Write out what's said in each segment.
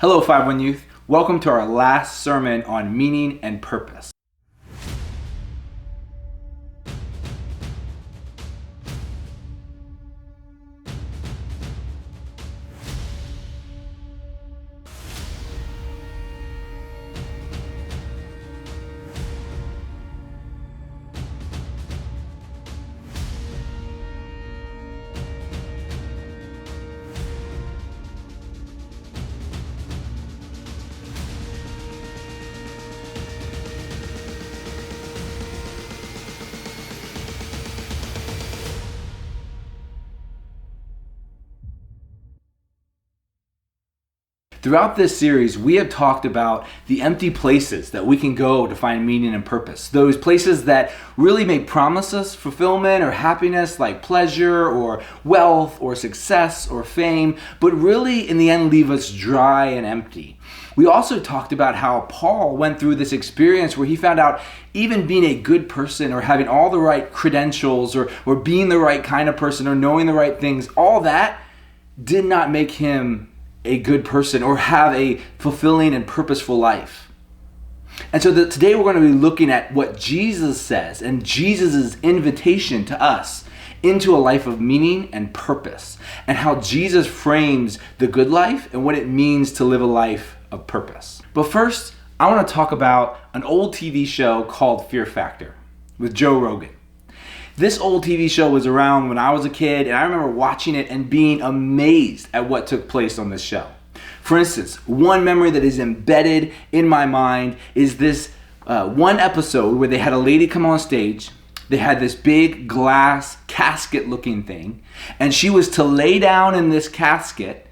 Hello, FiveOneYouth. Welcome to our last sermon on meaning and purpose. Throughout this series, we have talked about the empty places that we can go to find meaning and purpose. Those places that really may promise us fulfillment or happiness, like pleasure or wealth or success or fame, but really in the end leave us dry and empty. We also talked about how Paul went through this experience where he found out even being a good person or having all the right credentials or being the right kind of person or knowing the right things, all that did not make him a good person or have a fulfilling and purposeful life. And so today we're going to be looking at what Jesus says and Jesus' invitation to us into a life of meaning and purpose, and how Jesus frames the good life and what it means to live a life of purpose. But first, I want to talk about an old TV show called Fear Factor with Joe Rogan. This old TV show was around when I was a kid, and I remember watching it and being amazed at what took place on this show. For instance, one memory that is embedded in my mind is this one episode where they had a lady come on stage. They had this big glass casket looking thing, and she was to lay down in this casket,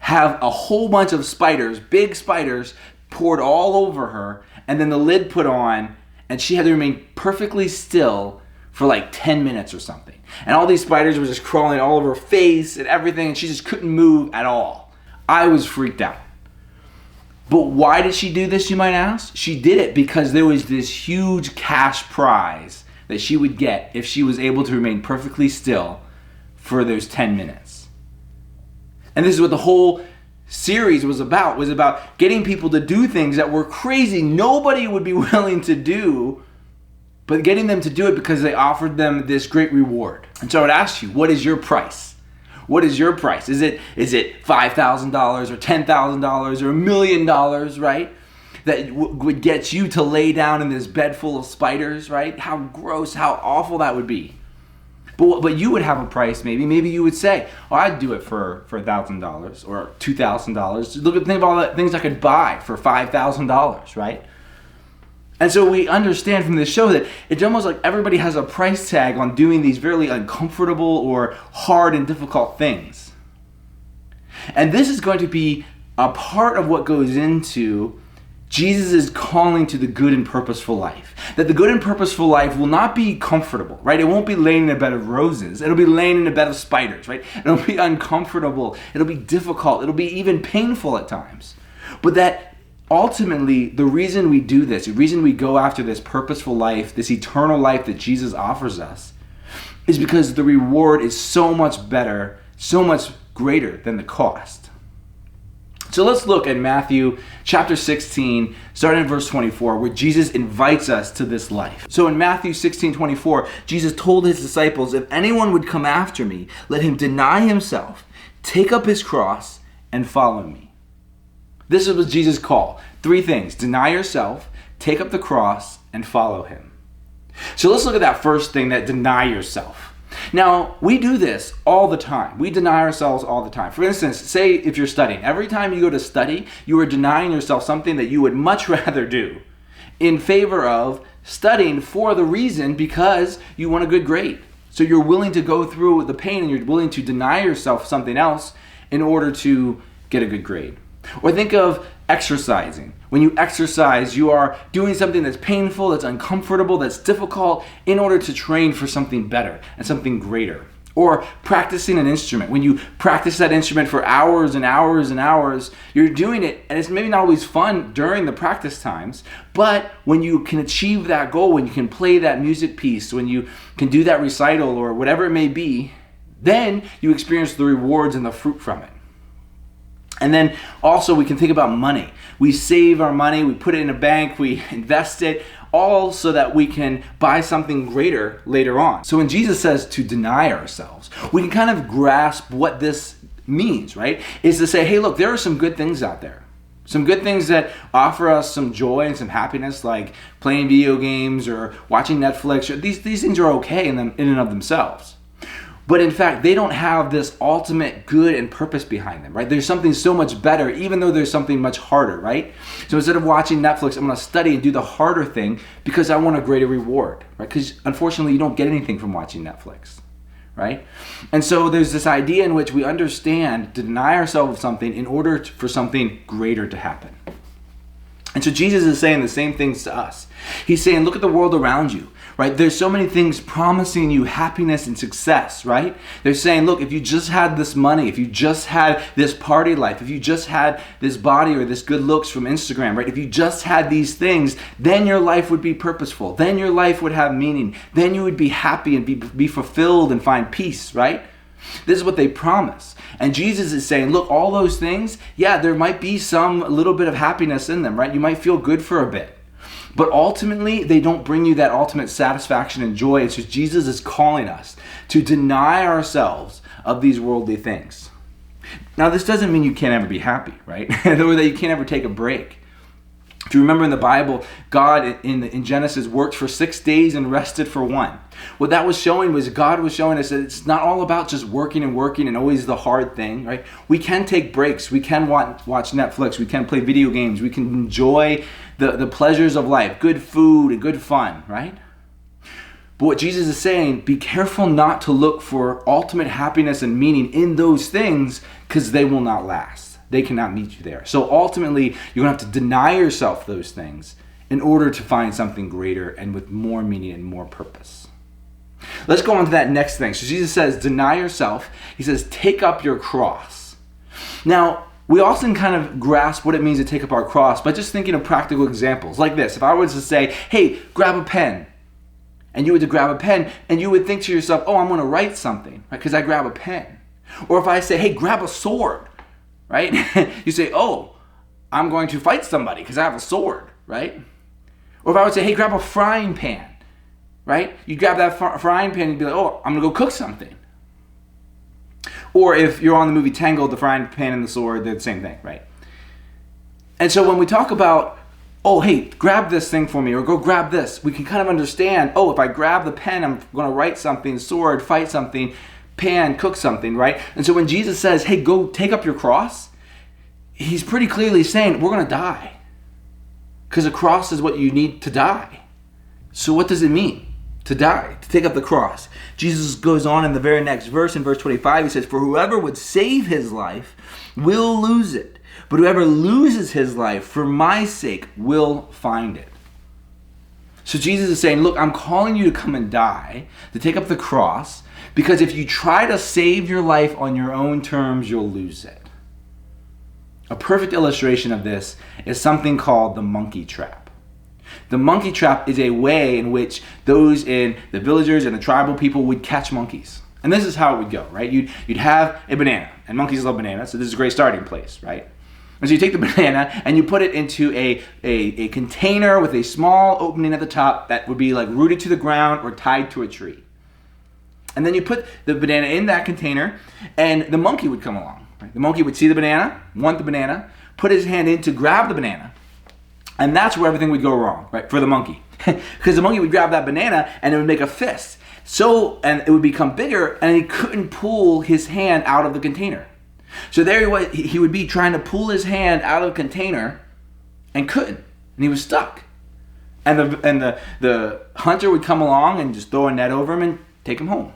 have a whole bunch of spiders, big spiders, poured all over her, and then the lid put on, and she had to remain perfectly still for like 10 minutes or something. And all these spiders were just crawling all over her face and everything, and she just couldn't move at all. I was freaked out. But why did she do this, you might ask? She did it because there was this huge cash prize that she would get if she was able to remain perfectly still for those 10 minutes. And this is what the whole series was about getting people to do things that were crazy, nobody would be willing to do, but getting them to do it because they offered them this great reward. And so I would ask you, what is your price? What is your price? Is it $5,000 or $10,000 or $1 million, right? That would get you to lay down in this bed full of spiders, right? How gross, how awful that would be. But you would have a price maybe. Maybe you would say, oh, I'd do it for $1,000 or $2,000. Think of all the things I could buy for $5,000, right? And so we understand from this show that it's almost like everybody has a price tag on doing these very uncomfortable or hard and difficult things. And this is going to be a part of what goes into Jesus' calling to the good and purposeful life. That the good and purposeful life will not be comfortable, right? It won't be laying in a bed of roses. It'll be laying in a bed of spiders, right? It'll be uncomfortable. It'll be difficult. It'll be even painful at times. But that ultimately, the reason we do this, the reason we go after this purposeful life, this eternal life that Jesus offers us, is because the reward is so much better, so much greater than the cost. So let's look at Matthew chapter 16, starting in verse 24, where Jesus invites us to this life. So in Matthew 16:24, Jesus told his disciples, if anyone would come after me, let him deny himself, take up his cross, and follow me. This is what Jesus called. 3 things: deny yourself, take up the cross, and follow him. So let's look at that first thing, that deny yourself. Now, we do this all the time. We deny ourselves all the time. For instance, say if you're studying. Every time you go to study, you are denying yourself something that you would much rather do in favor of studying for the reason because you want a good grade. So you're willing to go through the pain and you're willing to deny yourself something else in order to get a good grade. Or think of exercising. When you exercise, you are doing something that's painful, that's uncomfortable, that's difficult in order to train for something better and something greater. Or practicing an instrument. When you practice that instrument for hours and hours and hours, you're doing it, and it's maybe not always fun during the practice times, but when you can achieve that goal, when you can play that music piece, when you can do that recital or whatever it may be, then you experience the rewards and the fruit from it. And then also we can think about money. We save our money, we put it in a bank, we invest it, all so that we can buy something greater later on. So when Jesus says to deny ourselves, we can kind of grasp what this means, right? Is to say, hey, look, there are some good things out there. Some good things that offer us some joy and some happiness, like playing video games or watching Netflix. These things are okay in and of themselves. But in fact, they don't have this ultimate good and purpose behind them, right? There's something so much better, even though there's something much harder, right? So instead of watching Netflix, I'm going to study and do the harder thing because I want a greater reward, right? Because unfortunately, you don't get anything from watching Netflix, right? And so there's this idea in which we understand to deny ourselves of something in order for something greater to happen. And so Jesus is saying the same things to us. He's saying, look at the world around you, right? There's so many things promising you happiness and success, right? They're saying, look, if you just had this money, if you just had this party life, if you just had this body or this good looks from Instagram, right? If you just had these things, then your life would be purposeful. Then your life would have meaning. Then you would be happy and be fulfilled and find peace, right? This is what they promise. And Jesus is saying, look, all those things, yeah, there might be some little bit of happiness in them, right? You might feel good for a bit. But ultimately, they don't bring you that ultimate satisfaction and joy. It's just Jesus is calling us to deny ourselves of these worldly things. Now, this doesn't mean you can't ever be happy, right? Or that you can't ever take a break. If you remember in the Bible, God in Genesis worked for 6 days and rested for one. What that was showing was God was showing us that it's not all about just working and always the hard thing, right? We can take breaks. We can watch Netflix. We can play video games. We can enjoy the pleasures of life, good food and good fun, right? But what Jesus is saying, be careful not to look for ultimate happiness and meaning in those things because they will not last. They cannot meet you there. So ultimately, you're going to have to deny yourself those things in order to find something greater and with more meaning and more purpose. Let's go on to that next thing. So Jesus says, deny yourself. He says, take up your cross. Now, we often kind of grasp what it means to take up our cross by just thinking of practical examples like this. If I was to say, hey, grab a pen, and you were to grab a pen, and you would think to yourself, oh, I'm going to write something, right? Because I grab a pen. Or if I say, hey, grab a sword, right? You say, oh, I'm going to fight somebody because I have a sword, right? Or if I would say, hey, grab a frying pan, right? You grab that frying pan and you'd be like, oh, I'm going to go cook something. Or if you're on the movie Tangled, the frying pan and the sword, they're the same thing, right? And so when we talk about, oh, hey, grab this thing for me, or go grab this, we can kind of understand, oh, if I grab the pen, I'm going to write something, sword, fight something, pan, cook something, right? And so when Jesus says, hey, go take up your cross, he's pretty clearly saying, we're going to die. Because a cross is what you need to die. So what does it mean to die, to take up the cross? Jesus goes on in the very next verse, in verse 25, he says, for whoever would save his life will lose it. But whoever loses his life for my sake will find it. So Jesus is saying, look, I'm calling you to come and die, to take up the cross, because if you try to save your life on your own terms, you'll lose it. A perfect illustration of this is something called the monkey trap. The monkey trap is a way in which those in the villagers and the tribal people would catch monkeys. And this is how it would go, right? You'd have a banana, and monkeys love bananas, so this is a great starting place, right? And so you take the banana and you put it into a container with a small opening at the top that would be like rooted to the ground or tied to a tree. And then you put the banana in that container and the monkey would come along. Right? The monkey would see the banana, want the banana, put his hand in to grab the banana. And that's where everything would go wrong, right, for the monkey. Because the monkey would grab that banana and it would make a fist. And it would become bigger and he couldn't pull his hand out of the container. So there he would be trying to pull his hand out of the container and couldn't. And he was stuck. And the hunter would come along and just throw a net over him and take him home.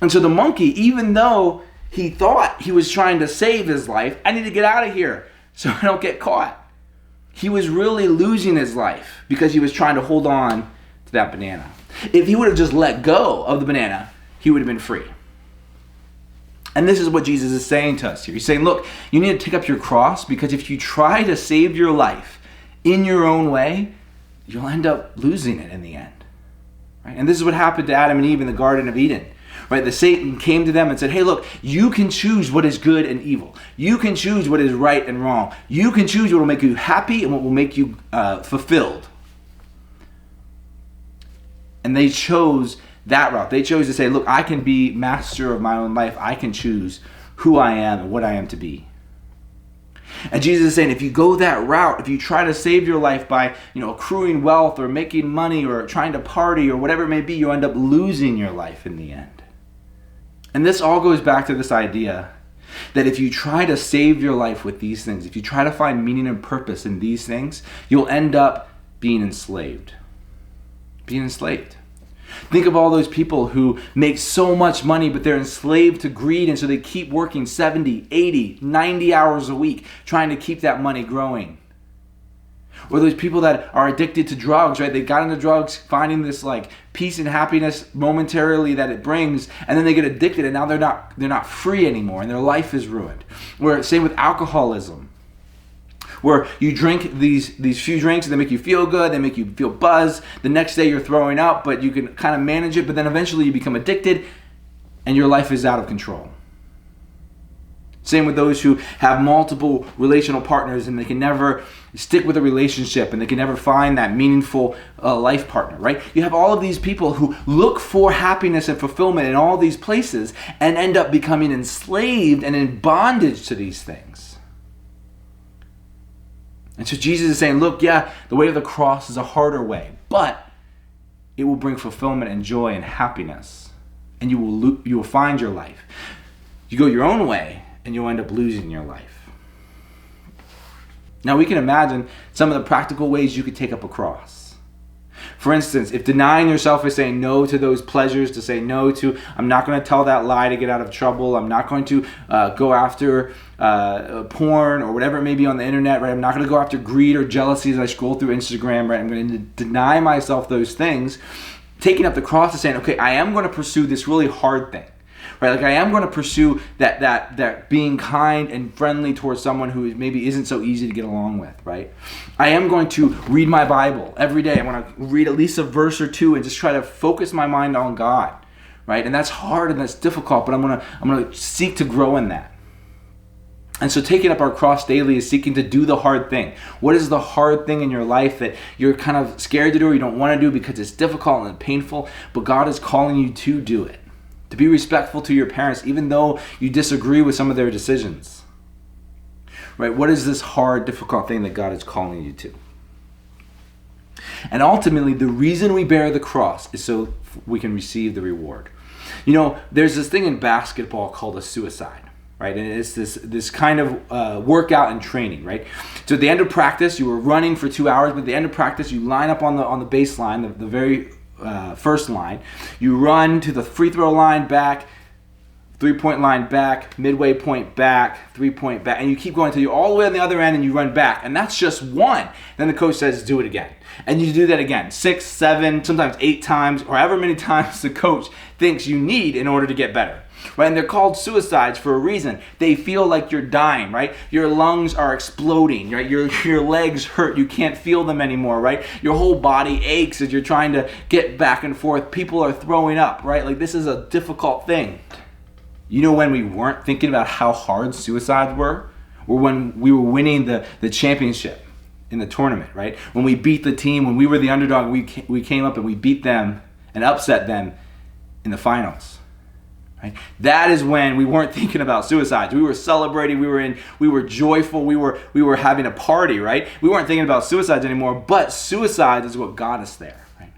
And so the monkey, even though he thought he was trying to save his life, I need to get out of here so I don't get caught, he was really losing his life because he was trying to hold on to that banana. If he would have just let go of the banana, he would have been free. And this is what Jesus is saying to us here. He's saying, look, you need to take up your cross because if you try to save your life in your own way, you'll end up losing it in the end. Right? And this is what happened to Adam and Eve in the Garden of Eden. Right? The Satan came to them and said, hey, look, you can choose what is good and evil. You can choose what is right and wrong. You can choose what will make you happy and what will make you fulfilled. And they chose that route. They chose to say, look, I can be master of my own life. I can choose who I am and what I am to be. And Jesus is saying, if you go that route, if you try to save your life by, accruing wealth or making money or trying to party or whatever it may be, you end up losing your life in the end. And this all goes back to this idea that if you try to save your life with these things, if you try to find meaning and purpose in these things, you'll end up being enslaved. Being enslaved. Think of all those people who make so much money, but they're enslaved to greed, and so they keep working 70, 80, 90 hours a week trying to keep that money growing. Or those people that are addicted to drugs, right? They got into drugs finding this peace and happiness momentarily that it brings, and then they get addicted and now they're not free anymore and their life is ruined. Or same with alcoholism, where you drink these few drinks and they make you feel good, they make you feel buzzed. The next day you're throwing up, but you can kind of manage it, but then eventually you become addicted and your life is out of control. Same with those who have multiple relational partners and they can never stick with a relationship and they can never find that meaningful life partner, right? You have all of these people who look for happiness and fulfillment in all these places and end up becoming enslaved and in bondage to these things. And so Jesus is saying, look, yeah, the way of the cross is a harder way, but it will bring fulfillment and joy and happiness, and you will find your life. You go your own way, and you'll end up losing your life. Now we can imagine some of the practical ways you could take up a cross. For instance, if denying yourself is saying no to those pleasures, to say no to, I'm not going to tell that lie to get out of trouble, I'm not going to go after porn or whatever it may be on the internet, right? I'm not going to go after greed or jealousy as I scroll through Instagram, right? I'm going to deny myself those things. Taking up the cross is saying, okay, I am going to pursue this really hard thing. Right, I am going to pursue that being kind and friendly towards someone who maybe isn't so easy to get along with, right? I am going to read my Bible every day. I want to read at least a verse or two and just try to focus my mind on God, right? And that's hard and that's difficult, but I'm going to seek to grow in that. And so taking up our cross daily is seeking to do the hard thing. What is the hard thing in your life that you're kind of scared to do or you don't want to do because it's difficult and painful, but God is calling you to do it? To be respectful to your parents, even though you disagree with some of their decisions. Right? What is this hard, difficult thing that God is calling you to? And ultimately, the reason we bear the cross is so we can receive the reward. There's this thing in basketball called a suicide. Right? And it's this kind of workout and training, right? So at the end of practice, you were running for 2 hours, but at the end of practice, you line up on the baseline, the very first line. You run to the free throw line back, 3-point line back, midway point back, 3-point back, and you keep going until you're all the way on the other end and you run back. And that's just one. Then the coach says, do it again. And you do that again, 6, 7, sometimes 8 times, or however many times the coach thinks you need in order to get better. Right? And they're called suicides for a reason. They feel like you're dying, right? Your lungs are exploding, right? Your legs hurt. You can't feel them anymore, right? Your whole body aches as you're trying to get back and forth. People are throwing up, right? This is a difficult thing. When we weren't thinking about how hard suicides were? Or when we were winning the championship in the tournament, right? When we beat the team, when we were the underdog, we came up and we beat them and upset them in the finals. Right? That is when we weren't thinking about suicides. We were celebrating, we were joyful, we were having a party, right? We weren't thinking about suicides anymore, but suicide is what got us there, right?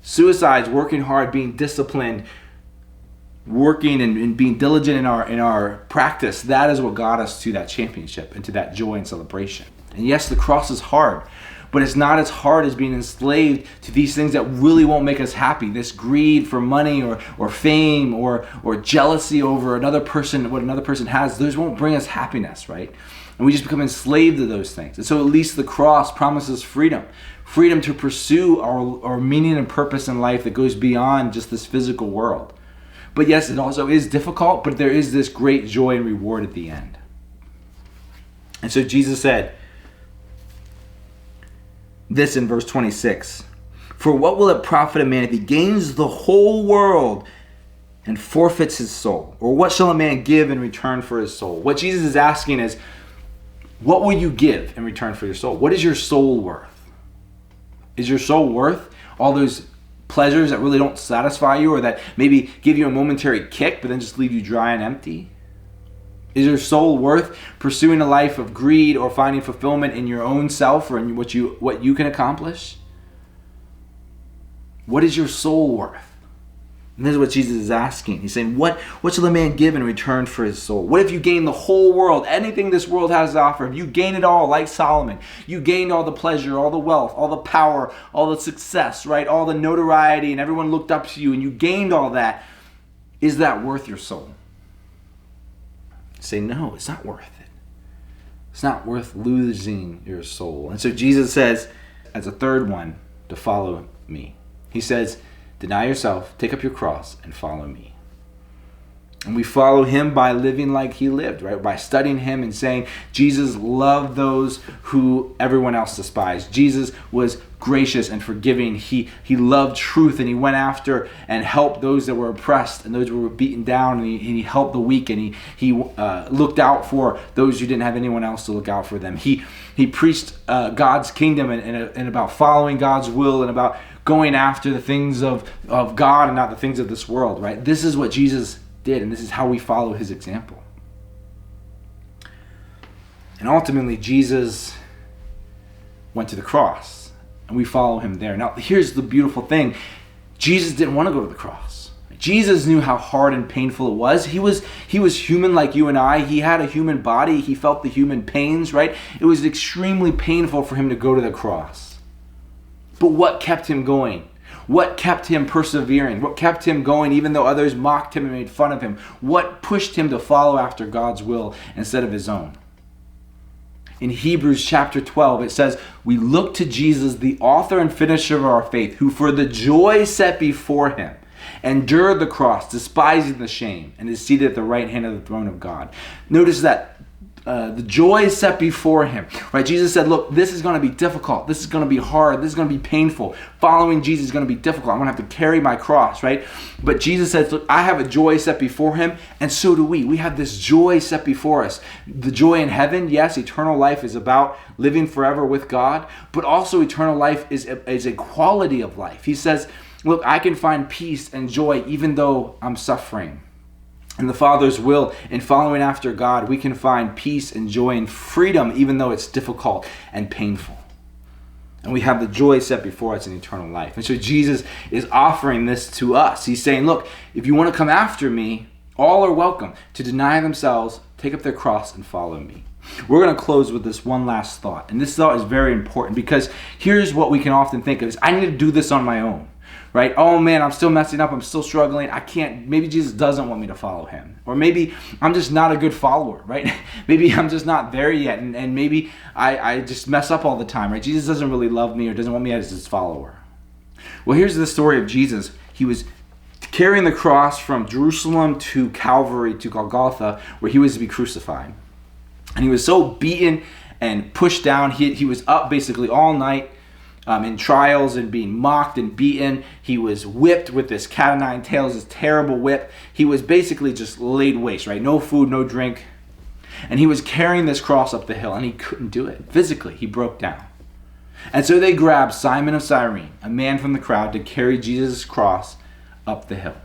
Suicides, working hard, being disciplined, working and being diligent in our practice, that is what got us to that championship and to that joy and celebration. And yes, the cross is hard, but it's not as hard as being enslaved to these things that really won't make us happy. This greed for money or fame or jealousy over another person, what another person has, those won't bring us happiness, right? And we just become enslaved to those things. And so at least the cross promises freedom. Freedom to pursue our meaning and purpose in life that goes beyond just this physical world. But yes, it also is difficult, but there is this great joy and reward at the end. And so Jesus said this in verse 26, "For what will it profit a man if he gains the whole world and forfeits his soul? Or what shall a man give in return for his soul? What Jesus is asking is, what will you give in return for your soul? What is your soul worth? Is your soul worth all those pleasures that really don't satisfy you, or that maybe give you a momentary kick but then just leave you dry and empty? Is your soul worth pursuing a life of greed or finding fulfillment in your own self or in what you can accomplish? What is your soul worth? And this is what Jesus is asking. He's saying, what shall a man give in return for his soul? What if you gain the whole world, anything this world has to offer? If you gain it all like Solomon, you gained all the pleasure, all the wealth, all the power, all the success, right? All the notoriety, and everyone looked up to you, and you gained all that. Is that worth your soul? Say, no, it's not worth it. It's not worth losing your soul. And so Jesus says, as a third one, to follow me. He says, deny yourself, take up your cross, and follow me. And we follow him by living like he lived, right? By studying him and saying, Jesus loved those who everyone else despised. Jesus was gracious and forgiving. He loved truth, and he went after and helped those that were oppressed and those who were beaten down, and he helped the weak, and he looked out for those who didn't have anyone else to look out for them. He preached God's kingdom and about following God's will and about going after the things of God and not the things of this world, right? This is what Jesus did, and this is how we follow his example. And ultimately, Jesus went to the cross, and we follow him there. Now, here's the beautiful thing. Jesus didn't want to go to the cross. Jesus knew how hard and painful it was. He was human like you and I. He had a human body. He felt the human pains, right? It was extremely painful for him to go to the cross. But what kept him going? What kept him persevering? What kept him going even though others mocked him and made fun of him? What pushed him to follow after God's will instead of his own? In Hebrews chapter 12, it says, we look to Jesus, the author and finisher of our faith, who for the joy set before him endured the cross, despising the shame, and is seated at the right hand of the throne of God. Notice that the joy is set before him, right? Jesus said, look, this is going to be difficult. This is going to be hard. This is going to be painful. Following Jesus is going to be difficult. I'm going to have to carry my cross, right? But Jesus says, look, I have a joy set before him, and so do we. We have this joy set before us. The joy in heaven, yes, eternal life is about living forever with God, but also eternal life is a quality of life. He says, look, I can find peace and joy even though I'm suffering. In the Father's will, in following after God, we can find peace and joy and freedom even though it's difficult and painful. And we have the joy set before us in eternal life. And so Jesus is offering this to us. He's saying, look, if you want to come after me, all are welcome to deny themselves, take up their cross, and follow me. We're going to close with this one last thought. And this thought is very important because here's what we can often think of is, I need to do this on my own. Right? Oh man, I'm still messing up. I'm still struggling. I can't. Maybe Jesus doesn't want me to follow him. Or maybe I'm just not a good follower, right? Maybe I'm just not there yet. And maybe I just mess up all the time, right? Jesus doesn't really love me or doesn't want me as his follower. Well, here's the story of Jesus. He was carrying the cross from Jerusalem to Calvary to Golgotha, where he was to be crucified. And he was so beaten and pushed down. He was up basically all night. In trials and being mocked and beaten. He was whipped with this cat o' nine tails, this terrible whip. He was basically just laid waste, right? No food, no drink. And he was carrying this cross up the hill, and he couldn't do it. Physically, he broke down. And so they grabbed Simon of Cyrene, a man from the crowd, to carry Jesus' cross up the hill.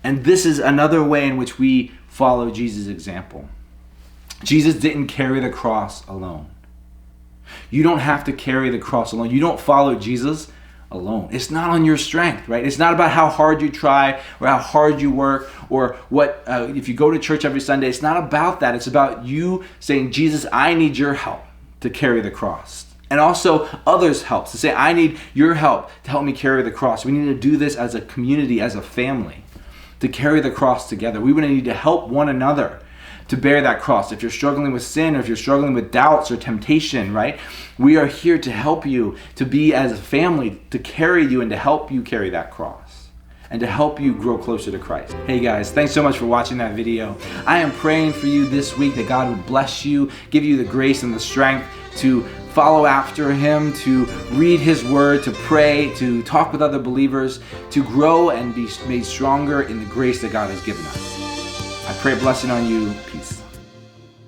And this is another way in which we follow Jesus' example. Jesus didn't carry the cross alone. You don't have to carry the cross alone. You don't follow Jesus alone. It's not on your strength, right? It's not about how hard you try or how hard you work or what if you go to church every Sunday. It's not about that. It's about you saying, Jesus, I need your help to carry the cross. And also others' help. To say, I need your help to help me carry the cross. We need to do this as a community, as a family, to carry the cross together. We would need to help one another to bear that cross. If you're struggling with sin or if you're struggling with doubts or temptation, right? We are here to help you, to be as a family, to carry you and to help you carry that cross and to help you grow closer to Christ. Hey guys, thanks so much for watching that video. I am praying for you this week that God would bless you, give you the grace and the strength to follow after him, to read his word, to pray, to talk with other believers, to grow and be made stronger in the grace that God has given us. I pray a blessing on you. Peace.